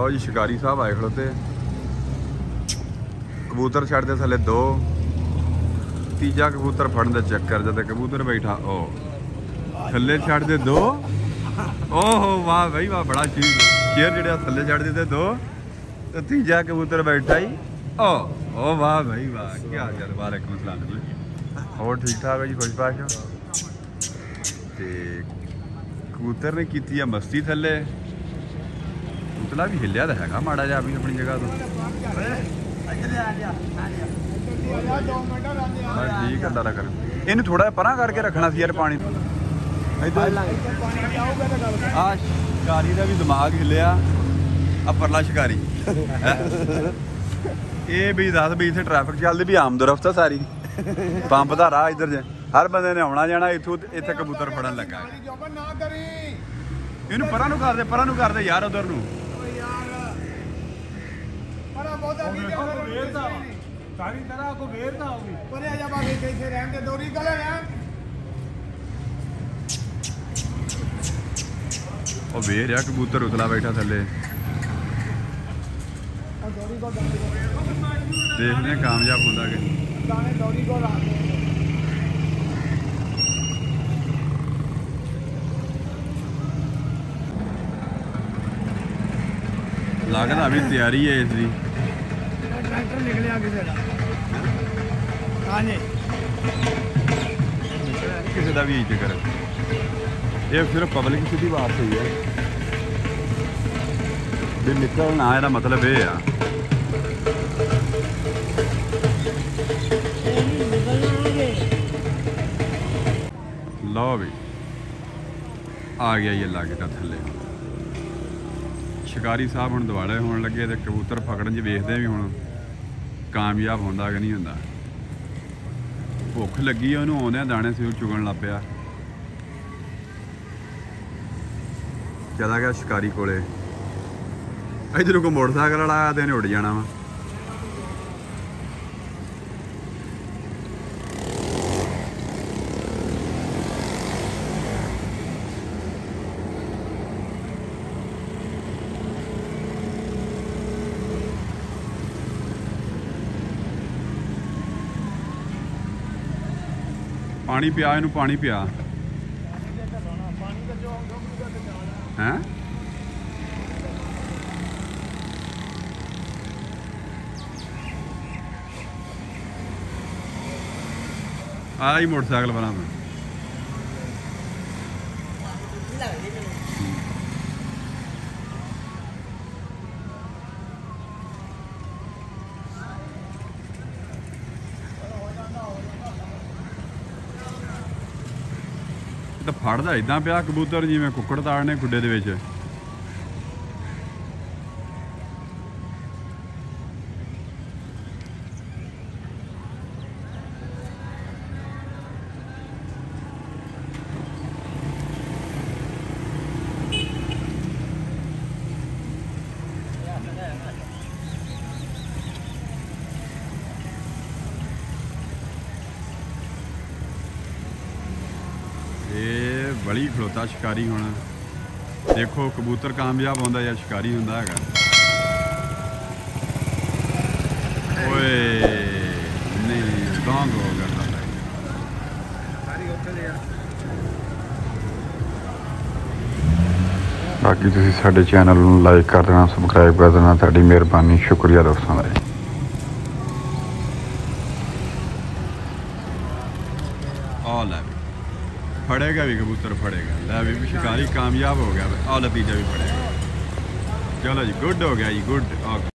लो जी शिकारी साहब आए खड़ोते, कबूतर छड़ते थले दो, तीजा कबूतर फड़न का चक्कर जब कबूतर बैठा ओ थले छड़ दे दो। ओहो वाह भाई वाह, बड़ा शेर जड़े थले छड़ देते दो तो तीजा कबूतर बैठा ही ओ वाह भाई वाह, क्या हाल वालेकुम सलाम जी, और ठीक ठाक है जी, खुश पाश हो। तो कबूतर ने की मस्ती थले, उतला भी हिलिया तो है माड़ा जा भी अपनी जगह तो ठीक है। अल्लाह कर इन थोड़ा परा करके रखना सी यार पानी आ शिकारी का भी दिमाग हिलिया, परला शिकारी ये भी दस भी इतने ट्रैफिक चलती भी आमदोरफ्त सारी पंप का राह इधर जे हर बंदे ने आना जाना, इतों इतने कबूतर फड़न लगा। इन परा कर दे यार उधर नूं वेर है कबूतर उतला बैठा थले, देखने कामयाब होता कि लगता अभी तैयारी है इसकी। ट्रैक्टर निकलिया किसी का, हाँ जी किसी का भी यही चक्कर, ये सिर्फ पब्लिक सीधी बात हुई है भी निकलना, ਇਹਦਾ मतलब ये आ लो भी आ गया ये लागे का थले। शिकारी साहब हुण दिवाले होने लगे तो कबूतर पकड़न च वेखदे भी हुण कामयाब होंदा कि नहीं होंदा। भुख लगी है उन्होंने आउंदे दाने सिर चुगन लग पिया, चला गया शिकारी कोले, इधरों को मोटरसाइकिल वाला आया तो इन्हें उड़ जाना वा। पानी पिया इनू, पानी पिया हैं आई मोटरसाइकिल बना मैं तो फड़दा इदा पिया कबूतर जिवें कुक्कड़ ताड़ने खुडे दे विच। ये बड़ी खड़ोता शिकारी होना, देखो कबूतर कामयाब होंदा या शिकारी होंदा है। ओए नहीं डोंग हो गया। बाकी तुसीं साडे चैनल नूं लाइक कर देना, सबसक्राइब कर देना, तुहाडी मेहरबानी, शुक्रिया दोस्तों का। फड़ेगा भी कबूतर फड़ेगा, लै भी शिकारी कामयाब हो गया और नतीजा भी फड़ेगा। चलो जी गुड हो गया जी, गुड।